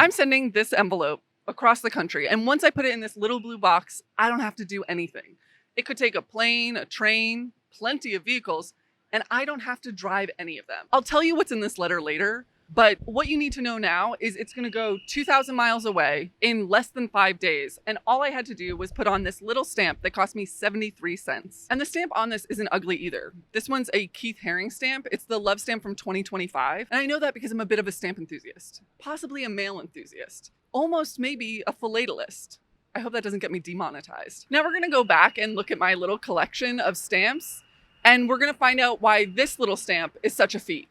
I'm sending this envelope across the country, and once I put it in this little blue box, I don't have to do anything. It could take a plane, a train, plenty of vehicles, and I don't have to drive any of them. I'll tell you what's in this letter later, but what you need to know now is it's going to go 2,000 miles away in less than 5 days. And all I had to do was put on this little stamp that cost me 73 cents. And the stamp on this isn't ugly either. This one's a Keith Haring stamp. It's the love stamp from 2025. And I know that because I'm a bit of a stamp enthusiast, possibly a mail enthusiast, almost maybe a philatelist. I hope that doesn't get me demonetized. Now we're going to go back and look at my little collection of stamps, and we're going to find out why this little stamp is such a feat.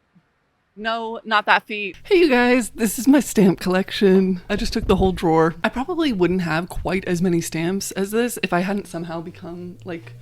No, not that feat. Hey you guys, this is my stamp collection. I just took the whole drawer. I probably wouldn't have quite as many stamps as this if I hadn't somehow become like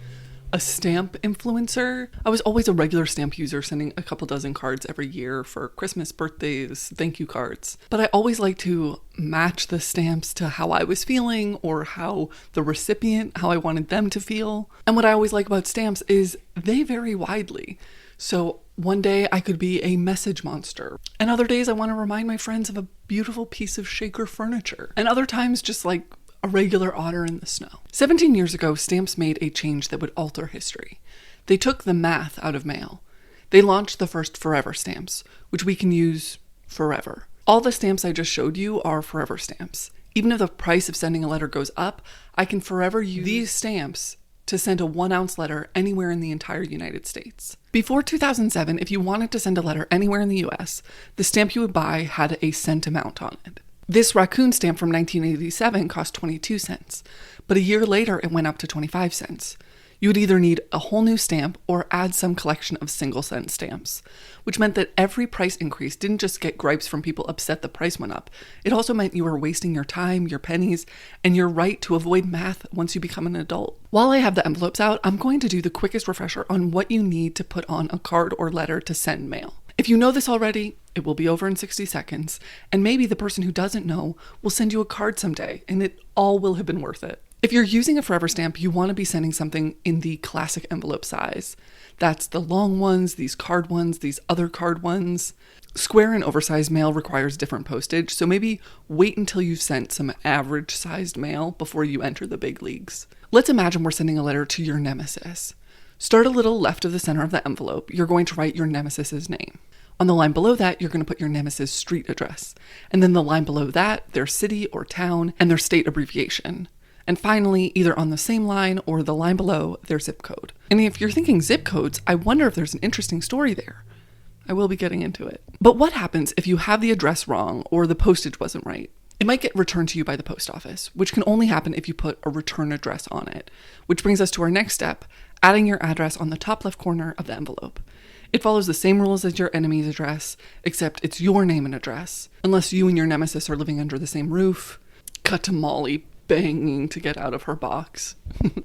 a stamp influencer. I was always a regular stamp user, sending a couple dozen cards every year for Christmas, birthdays, thank you cards. But I always like to match the stamps to how I was feeling or how the recipient, how I wanted them to feel. And what I always like about stamps is they vary widely. So one day I could be a message monster, and other days I want to remind my friends of a beautiful piece of Shaker furniture, and other times just like a regular otter in the snow. 17 years ago, stamps made a change that would alter history. They took the math out of mail. They launched the first forever stamps, which we can use forever. All the stamps I just showed you are forever stamps. Even if the price of sending a letter goes up, I can forever use these stamps to send a 1-ounce letter anywhere in the entire United States. Before 2007, if you wanted to send a letter anywhere in the US, the stamp you would buy had a cent amount on it. This raccoon stamp from 1987 cost 22 cents, but a year later it went up to 25 cents. You would either need a whole new stamp or add some collection of single-cent stamps, which meant that every price increase didn't just get gripes from people upset the price went up. It also meant you were wasting your time, your pennies, and your right to avoid math once you become an adult. While I have the envelopes out, I'm going to do the quickest refresher on what you need to put on a card or letter to send mail. If you know this already, it will be over in 60 seconds, and maybe the person who doesn't know will send you a card someday, and it all will have been worth it. If you're using a forever stamp, you want to be sending something in the classic envelope size. That's the long ones, these card ones, these other card ones. Square and oversized mail requires different postage, so maybe wait until you've sent some average sized mail before you enter the big leagues. Let's imagine we're sending a letter to your nemesis. Start a little left of the center of the envelope. You're going to write your nemesis's name. On the line below that, you're going to put your nemesis street address. And then the line below that, their city or town and their state abbreviation. And finally, either on the same line or the line below, their zip code. And if you're thinking zip codes, I wonder if there's an interesting story there. I will be getting into it. But what happens if you have the address wrong or the postage wasn't right? It might get returned to you by the post office, which can only happen if you put a return address on it. Which brings us to our next step, adding your address on the top left corner of the envelope. It follows the same rules as your enemy's address, except it's your name and address. Unless you and your nemesis are living under the same roof. Cut to Molly banging to get out of her box.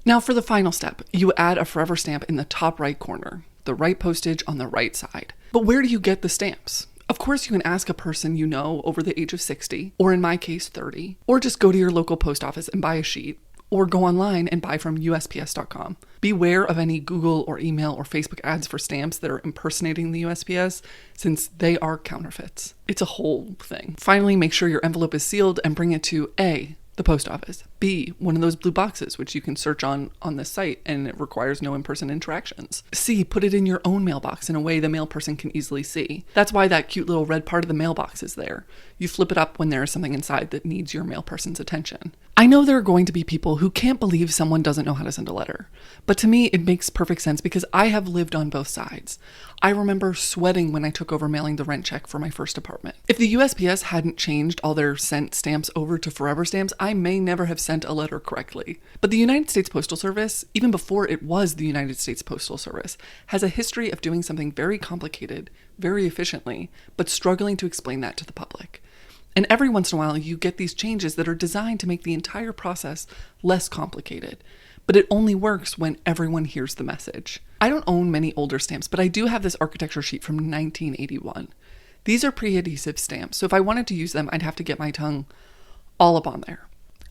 Now for the final step, you add a forever stamp in the top right corner, the right postage on the right side. But where do you get the stamps? Of course, you can ask a person you know over the age of 60, or in my case 30, or just go to your local post office and buy a sheet, or go online and buy from USPS.com. Beware of any Google or email or Facebook ads for stamps that are impersonating the USPS, since they are counterfeits. It's a whole thing. Finally, make sure your envelope is sealed and bring it to A, the post office, B, one of those blue boxes, which you can search on this site and it requires no in-person interactions. C, put it in your own mailbox in a way the mail person can easily see. That's why that cute little red part of the mailbox is there. You flip it up when there is something inside that needs your mail person's attention. I know there are going to be people who can't believe someone doesn't know how to send a letter, but to me it makes perfect sense because I have lived on both sides. I remember sweating when I took over mailing the rent check for my first apartment. If the USPS hadn't changed all their sent stamps over to forever stamps, I may never have sent a letter correctly. But the United States Postal Service, even before it was the United States Postal Service, has a history of doing something very complicated, very efficiently, but struggling to explain that to the public. And every once in a while, you get these changes that are designed to make the entire process less complicated. But it only works when everyone hears the message. I don't own many older stamps, but I do have this architecture sheet from 1981. These are pre-adhesive stamps, so if I wanted to use them, I'd have to get my tongue all up on there.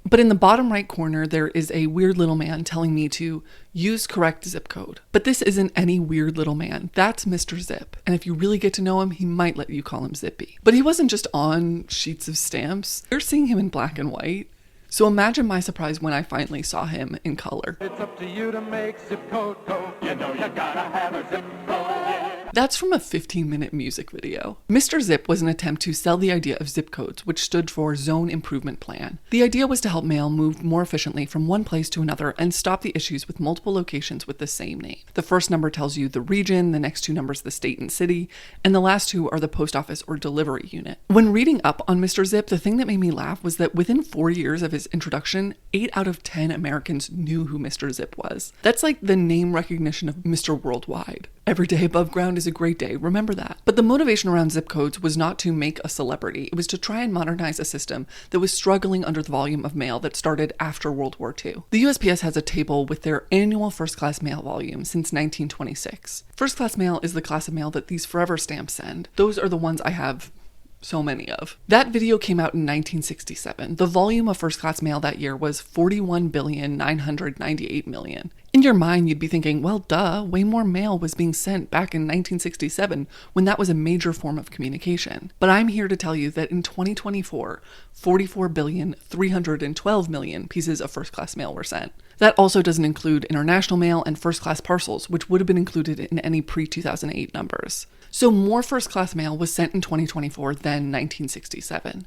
But in the bottom right corner, there is a weird little man telling me to use correct zip code. But this isn't any weird little man. That's Mr. Zip. And if you really get to know him, he might let you call him Zippy. But he wasn't just on sheets of stamps. You're seeing him in black and white. So imagine my surprise when I finally saw him in color. It's up to you to make zip code go. You know you gotta have a zip code, yeah. That's from a 15-minute music video. Mr. Zip was an attempt to sell the idea of zip codes, which stood for Zone Improvement Plan. The idea was to help mail move more efficiently from one place to another and stop the issues with multiple locations with the same name. The first number tells you the region, the next two numbers the state and city, and the last two are the post office or delivery unit. When reading up on Mr. Zip, the thing that made me laugh was that within 4 years of his introduction, 8 out of 10 Americans knew who Mr. Zip was. That's like the name recognition of Mr. Worldwide. Every day above ground is a great day, remember that. But the motivation around zip codes was not to make a celebrity, it was to try and modernize a system that was struggling under the volume of mail that started after World War II. The USPS has a table with their annual first-class mail volume since 1926. First-class mail is the class of mail that these forever stamps send. Those are the ones I have so many of. That video came out in 1967. The volume of first-class mail that year was 41,998,000,000. In your mind, you'd be thinking, well, duh, way more mail was being sent back in 1967 when that was a major form of communication. But I'm here to tell you that in 2024, 44,312,000,000 pieces of first-class mail were sent. That also doesn't include international mail and first-class parcels, which would have been included in any pre-2008 numbers. So more first-class mail was sent in 2024 than 1967.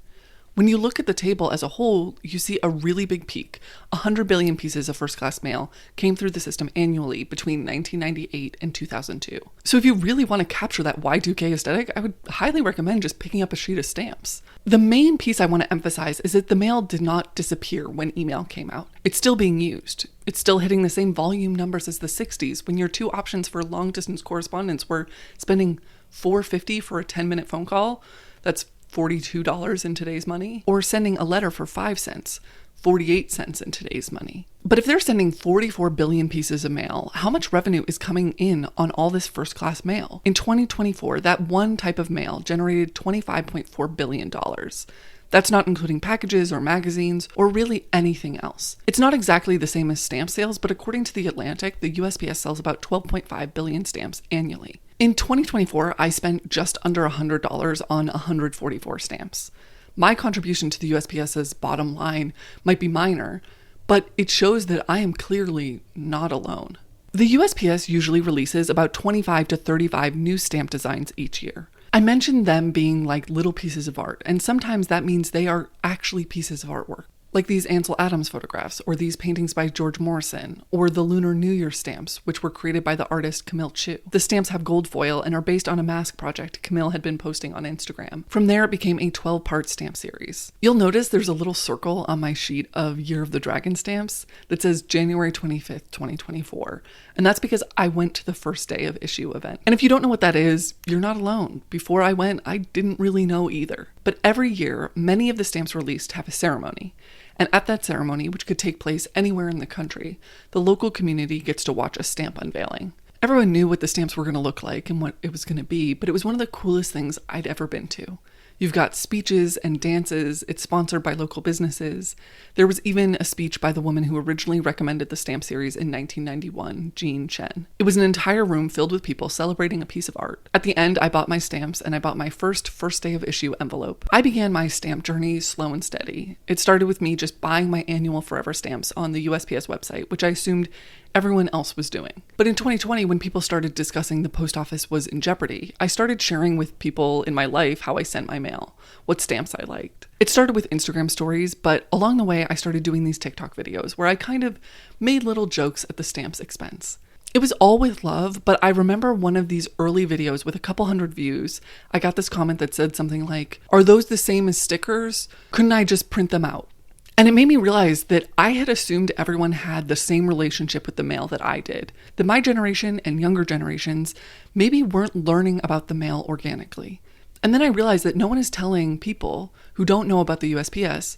When you look at the table as a whole, you see a really big peak. 100 billion pieces of first-class mail came through the system annually between 1998 and 2002. So if you really want to capture that Y2K aesthetic, I would highly recommend just picking up a sheet of stamps. The main piece I want to emphasize is that the mail did not disappear when email came out. It's still being used. It's still hitting the same volume numbers as the 60s when your two options for long-distance correspondence were spending $4.50 for a 10-minute phone call. That's $42 in today's money, or sending a letter for 5 cents, 48 cents in today's money. But if they're sending 44 billion pieces of mail, how much revenue is coming in on all this first-class mail? In 2024, that one type of mail generated $25.4 billion. That's not including packages or magazines or really anything else. It's not exactly the same as stamp sales, but according to The Atlantic, the USPS sells about 12.5 billion stamps annually. In 2024, I spent just under $100 on 144 stamps. My contribution to the USPS's bottom line might be minor, but it shows that I am clearly not alone. The USPS usually releases about 25 to 35 new stamp designs each year. I mentioned them being like little pieces of art, and sometimes that means they are actually pieces of artwork. Like these Ansel Adams photographs, or these paintings by George Morrison, or the Lunar New Year stamps, which were created by the artist Camille Chu. The stamps have gold foil and are based on a mask project Camille had been posting on Instagram. From there, it became a 12-part stamp series. You'll notice there's a little circle on my sheet of Year of the Dragon stamps that says January 25th, 2024. And that's because I went to the first day of issue event. And if you don't know what that is, you're not alone. Before I went, I didn't really know either. But every year, many of the stamps released have a ceremony. And at that ceremony, which could take place anywhere in the country, the local community gets to watch a stamp unveiling. Everyone knew what the stamps were going to look like and what it was going to be, but it was one of the coolest things I'd ever been to. You've got speeches and dances. It's sponsored by local businesses. There was even a speech by the woman who originally recommended the stamp series in 1991, Jean Chen. It was an entire room filled with people celebrating a piece of art. At the end, I bought my stamps and I bought my first day of issue envelope. I began my stamp journey slow and steady. It started with me just buying my annual Forever stamps on the USPS website, which I assumed everyone else was doing. But in 2020, when people started discussing the post office was in jeopardy, I started sharing with people in my life how I sent my mail, what stamps I liked. It started with Instagram stories, but along the way, I started doing these TikTok videos where I kind of made little jokes at the stamps' expense. It was all with love, but I remember one of these early videos with a couple hundred views. I got this comment that said something like, "Are those the same as stickers? Couldn't I just print them out?" And it made me realize that I had assumed everyone had the same relationship with the mail that I did, that my generation and younger generations maybe weren't learning about the mail organically. And then I realized that no one is telling people who don't know about the USPS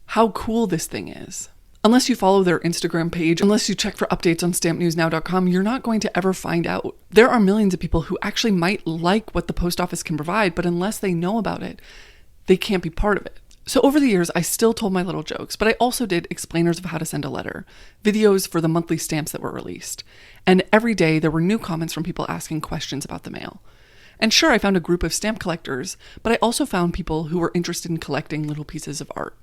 how cool this thing is. Unless you follow their Instagram page, unless you check for updates on stampnewsnow.com, you're not going to ever find out. There are millions of people who actually might like what the post office can provide, but unless they know about it, they can't be part of it. So over the years, I still told my little jokes, but I also did explainers of how to send a letter, videos for the monthly stamps that were released. And every day there were new comments from people asking questions about the mail. And sure, I found a group of stamp collectors, but I also found people who were interested in collecting little pieces of art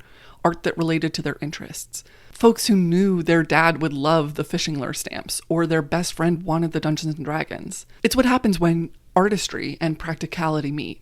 that related to their interests. Folks who knew their dad would love the fishing lure stamps, or their best friend wanted the Dungeons and Dragons. It's what happens when artistry and practicality meet.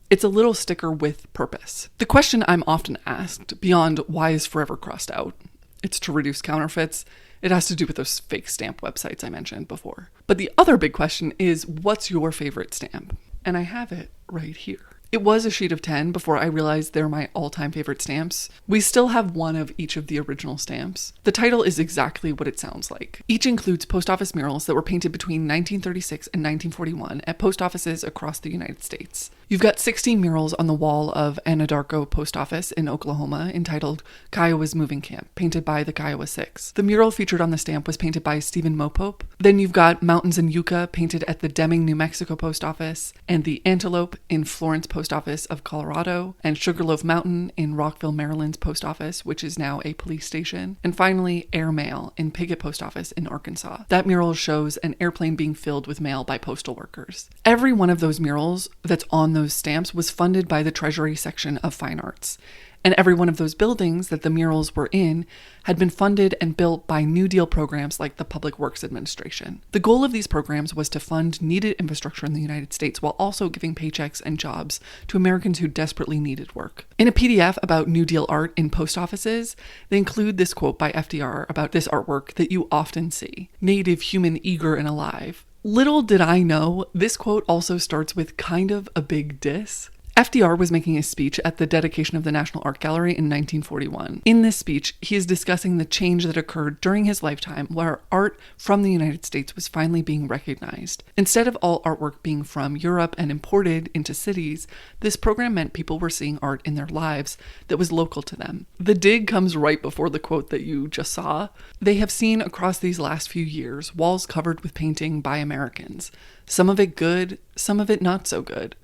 It's a little sticker with purpose. The question I'm often asked, beyond why is forever crossed out, it's to reduce counterfeits. It has to do with those fake stamp websites I mentioned before. But the other big question is, what's your favorite stamp? And I have it right here. It was a sheet of 10 before I realized they're my all-time favorite stamps. We still have one of each of the original stamps. The title is exactly what it sounds like. Each includes post office murals that were painted between 1936 and 1941 at post offices across the United States. You've got 16 murals on the wall of Anadarko Post Office in Oklahoma entitled Kiowa's Moving Camp, painted by the Kiowa Six. The mural featured on the stamp was painted by Stephen Mopope. Then you've got Mountains in Yucca, painted at the Deming, New Mexico Post Office, and the Antelope in Florence Post Office of Colorado, and Sugarloaf Mountain in Rockville, Maryland's post office, which is now a police station. And finally, Air Mail in Piggott Post Office in Arkansas. That mural shows an airplane being filled with mail by postal workers. Every one of those murals that's on those stamps was funded by the Treasury section of Fine Arts. And every one of those buildings that the murals were in had been funded and built by New Deal programs like the Public Works Administration. The goal of these programs was to fund needed infrastructure in the United States while also giving paychecks and jobs to Americans who desperately needed work. In a PDF about New Deal art in post offices, they include this quote by FDR about this artwork that you often see: "Native, human, eager, and alive." Little did I know, this quote also starts with kind of a big diss. FDR was making a speech at the dedication of the National Art Gallery in 1941. In this speech, he is discussing the change that occurred during his lifetime where art from the United States was finally being recognized. Instead of all artwork being from Europe and imported into cities, this program meant people were seeing art in their lives that was local to them. The dig comes right before the quote that you just saw. They have seen across these last few years walls covered with painting by Americans. Some of it good, some of it not so good.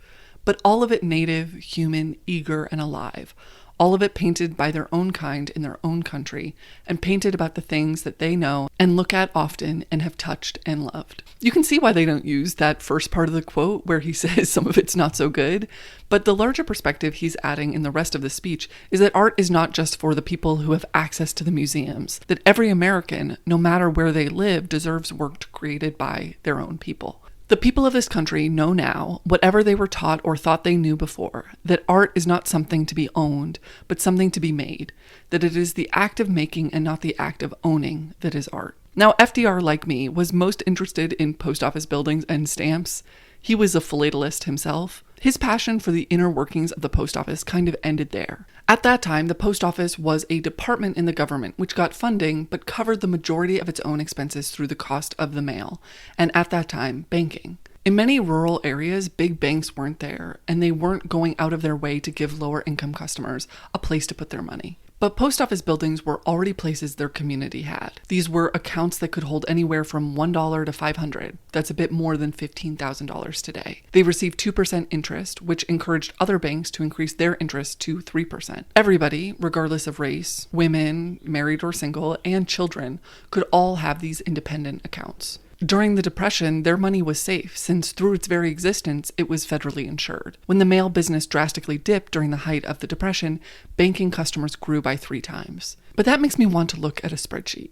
But all of it native, human, eager, and alive. All of it painted by their own kind in their own country, and painted about the things that they know and look at often and have touched and loved. You can see why they don't use that first part of the quote where he says some of it's not so good, but the larger perspective he's adding in the rest of the speech is that art is not just for the people who have access to the museums, that every American, no matter where they live, deserves work created by their own people. The people of this country know now, whatever they were taught or thought they knew before, that art is not something to be owned, but something to be made, that it is the act of making and not the act of owning that is art. Now, FDR, like me, was most interested in post office buildings and stamps. He was a philatelist himself. His passion for the inner workings of the post office kind of ended there. At that time, the post office was a department in the government which got funding but covered the majority of its own expenses through the cost of the mail, and at that time, banking. In many rural areas, big banks weren't there, and they weren't going out of their way to give lower income customers a place to put their money. But post office buildings were already places their community had. These were accounts that could hold anywhere from $1 to $500. That's a bit more than $15,000 today. They received 2% interest, which encouraged other banks to increase their interest to 3%. Everybody, regardless of race, women, married or single, and children, could all have these independent accounts. During the Depression, their money was safe, since through its very existence, it was federally insured. When the mail business drastically dipped during the height of the Depression, banking customers grew by 3 times. But that makes me want to look at a spreadsheet.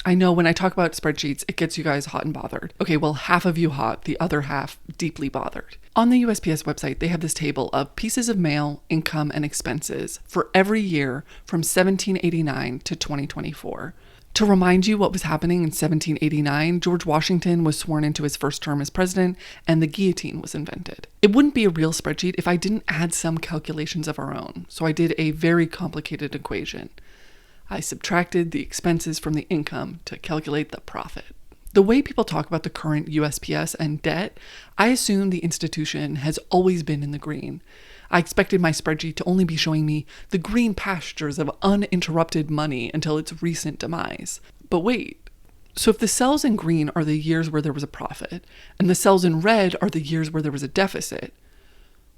I know when I talk about spreadsheets, it gets you guys hot and bothered. Okay, well, half of you hot, the other half deeply bothered. On the USPS website, they have this table of pieces of mail, income, and expenses for every year from 1789 to 2024. To remind you what was happening in 1789, George Washington was sworn into his first term as president, and the guillotine was invented. It wouldn't be a real spreadsheet if I didn't add some calculations of our own, so I did a very complicated equation. I subtracted the expenses from the income to calculate the profit. The way people talk about the current USPS and debt, I assume the institution has always been in the green. I expected my spreadsheet to only be showing me the green pastures of uninterrupted money until its recent demise. But wait, so if the cells in green are the years where there was a profit, and the cells in red are the years where there was a deficit,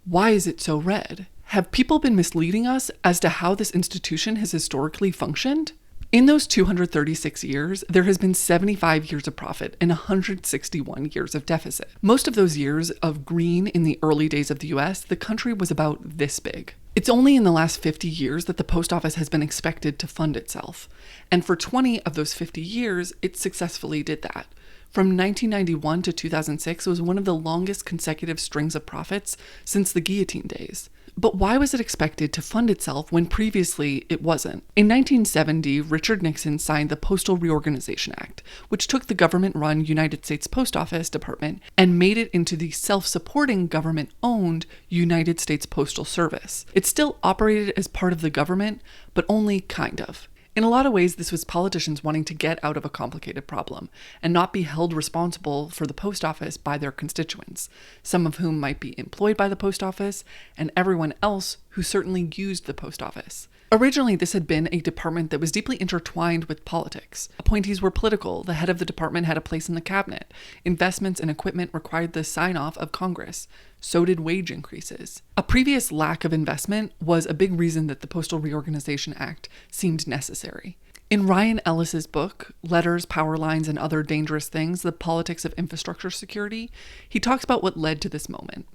why is it so red? Have people been misleading us as to how this institution has historically functioned? In those 236 years, there has been 75 years of profit and 161 years of deficit. Most of those years of green in the early days of the US, the country was about this big. It's only in the last 50 years that the post office has been expected to fund itself. And for 20 of those 50 years, it successfully did that. From 1991 to 2006 was one of the longest consecutive strings of profits since the guillotine days. But why was it expected to fund itself when previously it wasn't? In 1970, Richard Nixon signed the Postal Reorganization Act, which took the government-run United States Post Office Department and made it into the self-supporting government-owned United States Postal Service. It still operated as part of the government, but only kind of. In a lot of ways, this was politicians wanting to get out of a complicated problem and not be held responsible for the post office by their constituents, some of whom might be employed by the post office, and everyone else who certainly used the post office. Originally, this had been a department that was deeply intertwined with politics. Appointees were political, the head of the department had a place in the cabinet, investments and equipment required the sign-off of Congress. So did wage increases. A previous lack of investment was a big reason that the Postal Reorganization Act seemed necessary. In Ryan Ellis's book, Letters, Power Lines, and Other Dangerous Things, The Politics of Infrastructure Security, he talks about what led to this moment.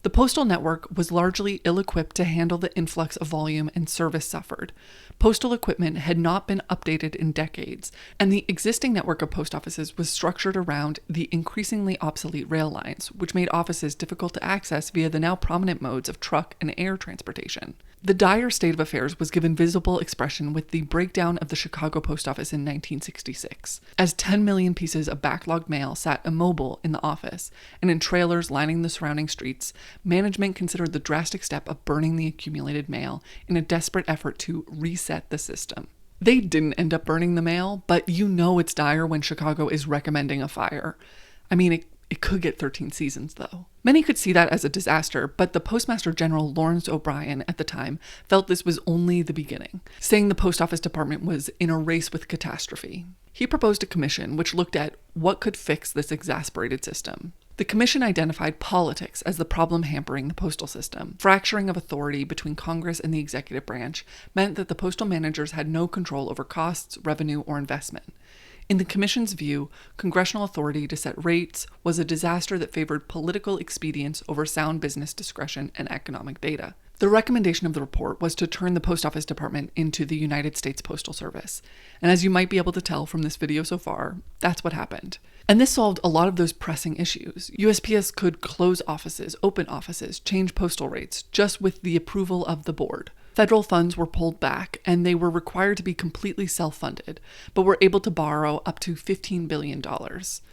The postal network was largely ill-equipped to handle the influx of volume, and service suffered. Postal equipment had not been updated in decades, and the existing network of post offices was structured around the increasingly obsolete rail lines, which made offices difficult to access via the now prominent modes of truck and air transportation. The dire state of affairs was given visible expression with the breakdown of the Chicago post office in 1966, as 10 million pieces of backlogged mail sat immobile in the office, and in trailers lining the surrounding streets, management considered the drastic step of burning the accumulated mail in a desperate effort to reset the system. They didn't end up burning the mail, but you know it's dire when Chicago is recommending a fire. I mean, it could get 13 seasons, though. Many could see that as a disaster, but the Postmaster General Lawrence O'Brien at the time felt this was only the beginning, saying the Post Office Department was in a race with catastrophe. He proposed a commission which looked at what could fix this exasperated system. The commission identified politics as the problem hampering the postal system. Fracturing of authority between Congress and the executive branch meant that the postal managers had no control over costs, revenue, or investment. In the Commission's view, congressional authority to set rates was a disaster that favored political expedience over sound business discretion and economic data. The recommendation of the report was to turn the Post Office Department into the United States Postal Service. And as you might be able to tell from this video so far, that's what happened. And this solved a lot of those pressing issues. USPS could close offices, open offices, change postal rates, just with the approval of the board. Federal funds were pulled back, and they were required to be completely self-funded, but were able to borrow up to $15 billion.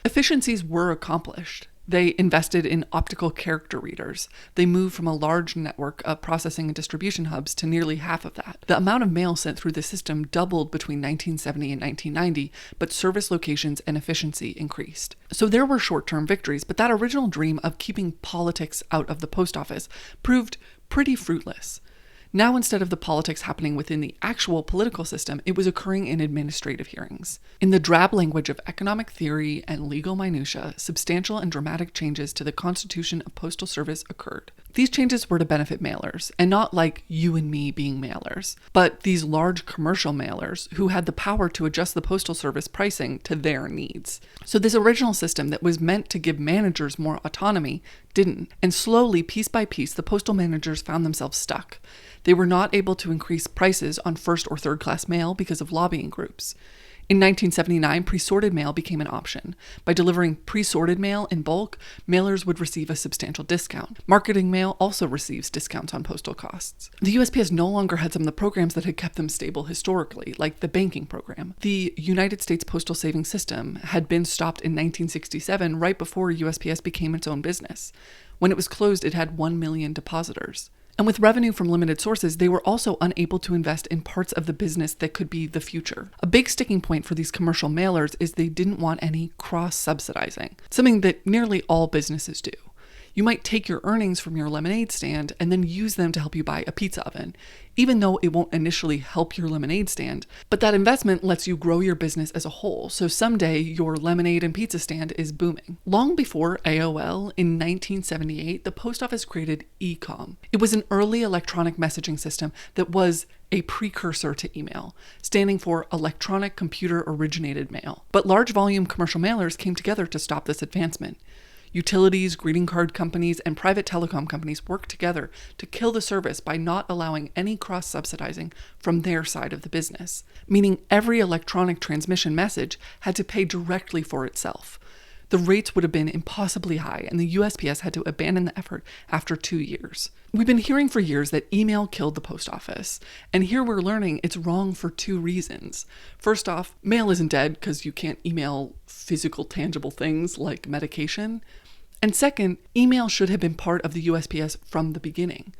Efficiencies were accomplished. They invested in optical character readers. They moved from a large network of processing and distribution hubs to nearly half of that. The amount of mail sent through the system doubled between 1970 and 1990, but service locations and efficiency increased. So there were short-term victories, but that original dream of keeping politics out of the post office proved pretty fruitless. Now, instead of the politics happening within the actual political system, it was occurring in administrative hearings. In the drab language of economic theory and legal minutia, substantial and dramatic changes to the Constitution of Postal Service occurred. These changes were to benefit mailers, and not like you and me being mailers, but these large commercial mailers who had the power to adjust the Postal Service pricing to their needs. So this original system that was meant to give managers more autonomy didn't, and slowly, piece by piece, the postal managers found themselves stuck. They were not able to increase prices on first or third class mail because of lobbying groups. In 1979, pre-sorted mail became an option. By delivering pre-sorted mail in bulk, mailers would receive a substantial discount. Marketing mail also receives discounts on postal costs. The USPS no longer had some of the programs that had kept them stable historically, like the banking program. The United States Postal Savings System had been stopped in 1967, right before USPS became its own business. When it was closed, it had 1 million depositors. And with revenue from limited sources, they were also unable to invest in parts of the business that could be the future. A big sticking point for these commercial mailers is they didn't want any cross-subsidizing, something that nearly all businesses do. You might take your earnings from your lemonade stand and then use them to help you buy a pizza oven, even though it won't initially help your lemonade stand. But that investment lets you grow your business as a whole, so someday your lemonade and pizza stand is booming. Long before AOL, in 1978, the post office created e-com. It was an early electronic messaging system that was a precursor to email, standing for Electronic Computer Originated Mail. But large volume commercial mailers came together to stop this advancement. Utilities, greeting card companies, and private telecom companies worked together to kill the service by not allowing any cross-subsidizing from their side of the business, meaning every electronic transmission message had to pay directly for itself. The rates would have been impossibly high, and the USPS had to abandon the effort after 2 years. We've been hearing for years that email killed the post office, and here we're learning it's wrong for 2 reasons. First off, mail isn't dead because you can't email physical, tangible things like medication. And second, email should have been part of the USPS from the beginning.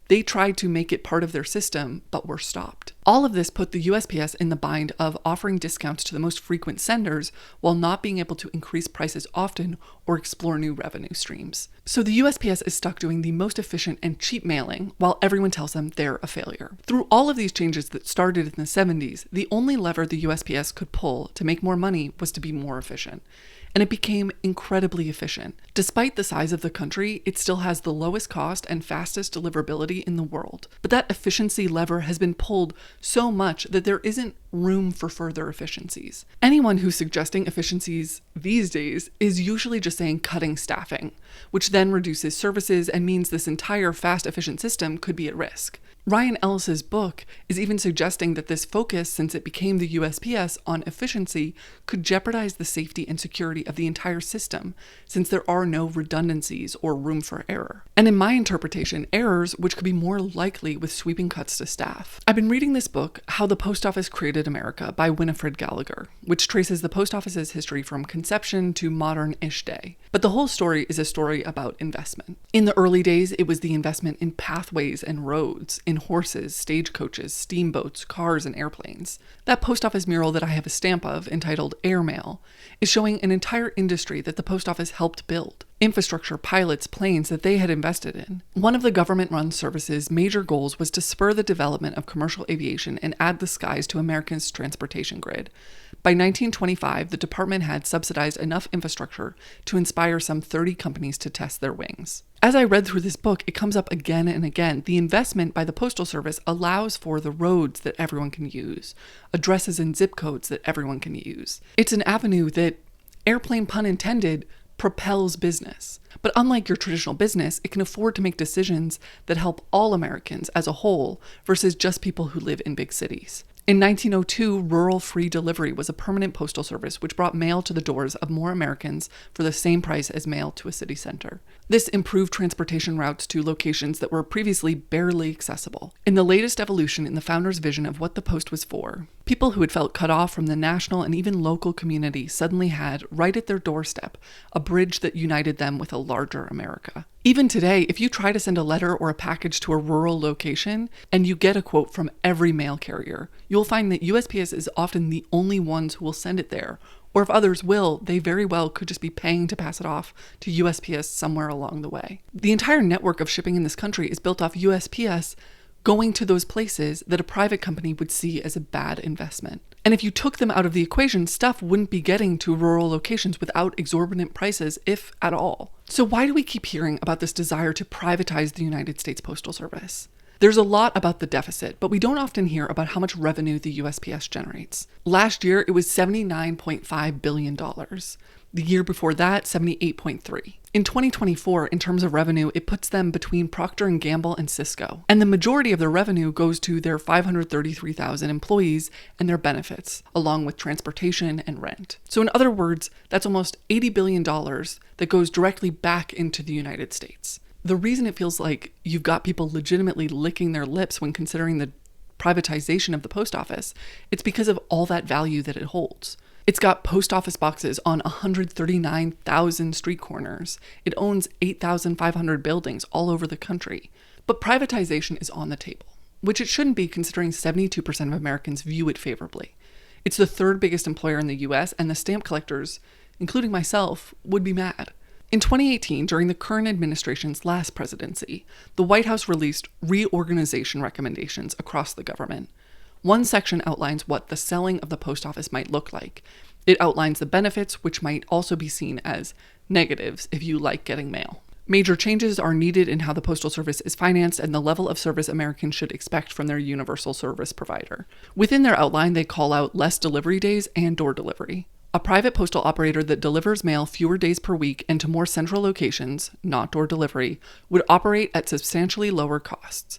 They tried to make it part of their system, but were stopped. All of this put the USPS in the bind of offering discounts to the most frequent senders while not being able to increase prices often or explore new revenue streams. So the USPS is stuck doing the most efficient and cheap mailing while everyone tells them they're a failure. Through all of these changes that started in the 70s, the only lever the USPS could pull to make more money was to be more efficient. And it became incredibly efficient. Despite the size of the country, it still has the lowest cost and fastest deliverability in the world. But that efficiency lever has been pulled so much that there isn't room for further efficiencies. Anyone who's suggesting efficiencies these days is usually just saying cutting staffing, which then reduces services and means this entire fast, efficient system could be at risk. Ryan Ellis's book is even suggesting that this focus, since it became the USPS, on efficiency could jeopardize the safety and security of the entire system, since there are no redundancies or room for error. And in my interpretation, errors which could be more likely with sweeping cuts to staff. I've been reading this book, How the Post Office Created America by Winifred Gallagher, which traces the post office's history from conception to modern-ish day. But the whole story is a story about investment. In the early days, it was the investment in pathways and roads, in horses, stagecoaches, steamboats, cars, and airplanes. That post office mural that I have a stamp of, entitled Airmail, is showing an entire industry that the post office helped build. Infrastructure, pilots, planes that they had invested in. One of the government-run service's major goals was to spur the development of commercial aviation and add the skies to America's transportation grid. By 1925, the department had subsidized enough infrastructure to inspire some 30 companies to test their wings. As I read through this book, it comes up again and again. The investment by the Postal Service allows for the roads that everyone can use, addresses and zip codes that everyone can use. It's an avenue that, airplane pun intended, propels business. But unlike your traditional business, it can afford to make decisions that help all Americans as a whole versus just people who live in big cities. In 1902, rural free delivery was a permanent postal service which brought mail to the doors of more Americans for the same price as mail to a city center. This improved transportation routes to locations that were previously barely accessible. In the latest evolution in the founder's vision of what the post was for, people who had felt cut off from the national and even local community suddenly had, right at their doorstep, a bridge that united them with a larger America. Even today, if you try to send a letter or a package to a rural location and you get a quote from every mail carrier, you'll find that USPS is often the only ones who will send it there. Or if others will, they very well could just be paying to pass it off to USPS somewhere along the way. The entire network of shipping in this country is built off USPS going to those places that a private company would see as a bad investment. And if you took them out of the equation, stuff wouldn't be getting to rural locations without exorbitant prices, if at all. So why do we keep hearing about this desire to privatize the United States Postal Service? There's a lot about the deficit, but we don't often hear about how much revenue the USPS generates. Last year, it was $79.5 billion. The year before that, $78.3. In 2024, in terms of revenue, it puts them between Procter & Gamble and Cisco. And the majority of their revenue goes to their 533,000 employees and their benefits, along with transportation and rent. So in other words, that's almost $80 billion that goes directly back into the United States. The reason it feels like you've got people legitimately licking their lips when considering the privatization of the post office, it's because of all that value that it holds. It's got post office boxes on 139,000 street corners. It owns 8,500 buildings all over the country. But privatization is on the table, which it shouldn't be considering 72% of Americans view it favorably. It's the third biggest employer in the US, and the stamp collectors, including myself, would be mad. In 2018, during the current administration's last presidency, the White House released reorganization recommendations across the government. One section outlines what the selling of the post office might look like. It outlines the benefits, which might also be seen as negatives if you like getting mail. Major changes are needed in how the Postal Service is financed and the level of service Americans should expect from their universal service provider. Within their outline, they call out less delivery days and door delivery. A private postal operator that delivers mail fewer days per week and to more central locations, not door delivery, would operate at substantially lower costs.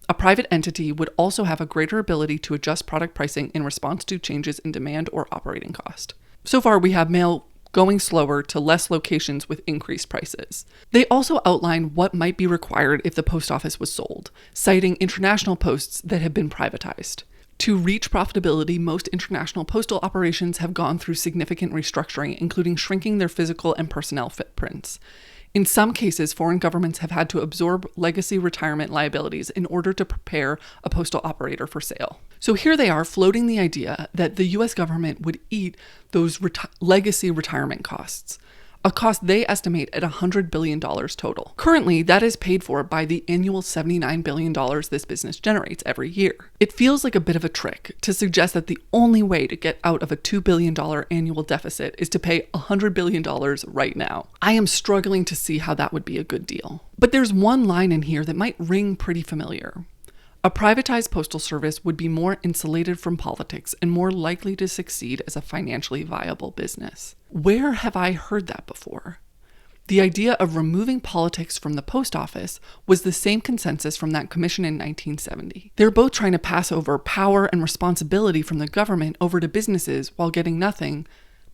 A private entity would also have a greater ability to adjust product pricing in response to changes in demand or operating cost. So far, we have mail going slower to less locations with increased prices. They also outline what might be required if the post office was sold, citing international posts that have been privatized. To reach profitability, most international postal operations have gone through significant restructuring, including shrinking their physical and personnel footprints. In some cases, foreign governments have had to absorb legacy retirement liabilities in order to prepare a postal operator for sale. So here they are floating the idea that the US government would eat those legacy retirement costs, a cost they estimate at $100 billion total. Currently, that is paid for by the annual $79 billion this business generates every year. It feels like a bit of a trick to suggest that the only way to get out of a $2 billion annual deficit is to pay $100 billion right now. I am struggling to see how that would be a good deal. But there's one line in here that might ring pretty familiar. A privatized postal service would be more insulated from politics and more likely to succeed as a financially viable business. Where have I heard that before? The idea of removing politics from the post office was the same consensus from that commission in 1970. They're both trying to pass over power and responsibility from the government over to businesses while getting nothing,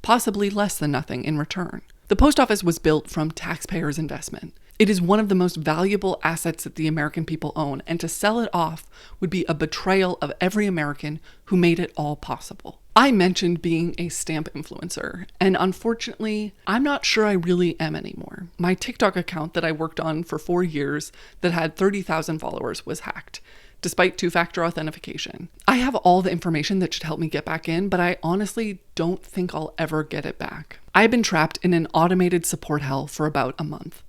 possibly less than nothing, in return. The post office was built from taxpayers' investment. It is one of the most valuable assets that the American people own, and to sell it off would be a betrayal of every American who made it all possible. I mentioned being a stamp influencer, and unfortunately, I'm not sure I really am anymore. My TikTok account that I worked on for 4 years that had 30,000 followers was hacked, despite two-factor authentication. I have all the information that should help me get back in, but I honestly don't think I'll ever get it back. I've been trapped in an automated support hell for about a month,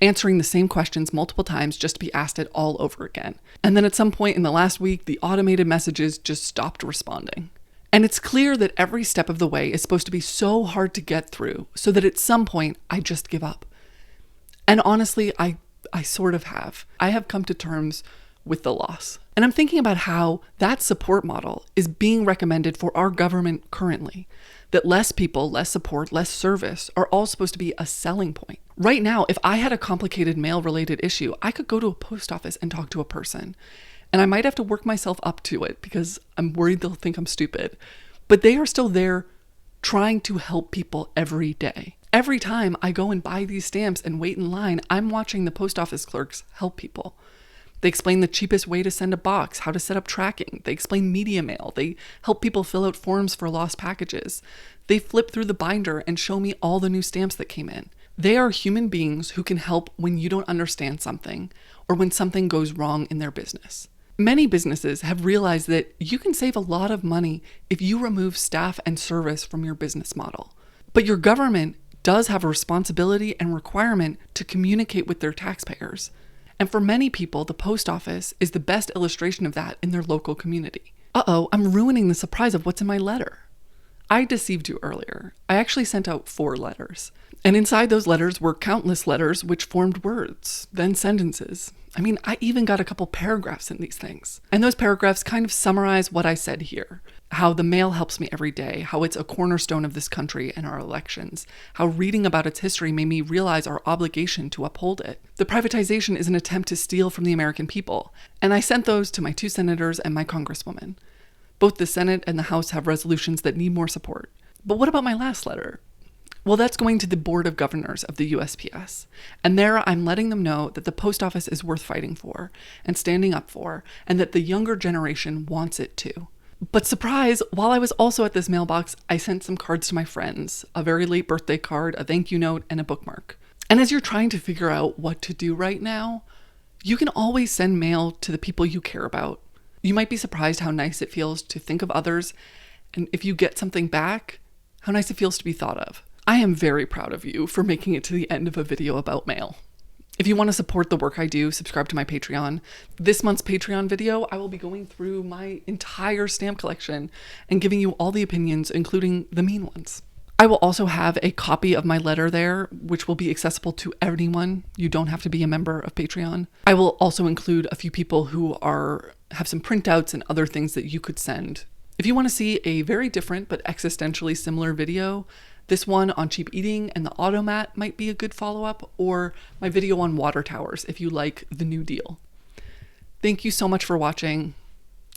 answering the same questions multiple times just to be asked it all over again. And then at some point in the last week, the automated messages just stopped responding. And it's clear that every step of the way is supposed to be so hard to get through, so that at some point I just give up. And honestly, I sort of have. I have come to terms with the loss. And I'm thinking about how that support model is being recommended for our government currently. That less people, less support, less service are all supposed to be a selling point. Right now, if I had a complicated mail-related issue, I could go to a post office and talk to a person. And I might have to work myself up to it because I'm worried they'll think I'm stupid. But they are still there trying to help people every day. Every time I go and buy these stamps and wait in line, I'm watching the post office clerks help people. They explain the cheapest way to send a box, how to set up tracking. They explain media mail. They help people fill out forms for lost packages. They flip through the binder and show me all the new stamps that came in. They are human beings who can help when you don't understand something or when something goes wrong in their business. Many businesses have realized that you can save a lot of money if you remove staff and service from your business model. But your government does have a responsibility and requirement to communicate with their taxpayers. And for many people, the post office is the best illustration of that in their local community. I'm ruining the surprise of what's in my letter. I deceived you earlier. I actually sent out 4 letters. And inside those letters were countless letters which formed words, then sentences. I mean, I even got a couple paragraphs in these things. And those paragraphs kind of summarize what I said here. How the mail helps me every day, how it's a cornerstone of this country and our elections, how reading about its history made me realize our obligation to uphold it. The privatization is an attempt to steal from the American people. And I sent those to my 2 senators and my congresswoman. Both the Senate and the House have resolutions that need more support. But what about my last letter? Well, that's going to the Board of Governors of the USPS. And there I'm letting them know that the post office is worth fighting for and standing up for, and that the younger generation wants it too. But surprise, while I was also at this mailbox, I sent some cards to my friends, a very late birthday card, a thank you note, and a bookmark. And as you're trying to figure out what to do right now, you can always send mail to the people you care about. You might be surprised how nice it feels to think of others, and if you get something back, how nice it feels to be thought of. I am very proud of you for making it to the end of a video about mail. If you want to support the work I do, subscribe to my Patreon. This month's Patreon video, I will be going through my entire stamp collection and giving you all the opinions, including the mean ones. I will also have a copy of my letter there, which will be accessible to anyone. You don't have to be a member of Patreon. I will also include a few people who have some printouts and other things that you could send. If you want to see a very different but existentially similar video, this one on cheap eating and the automat might be a good follow-up, or my video on water towers if you like the New Deal. Thank you so much for watching.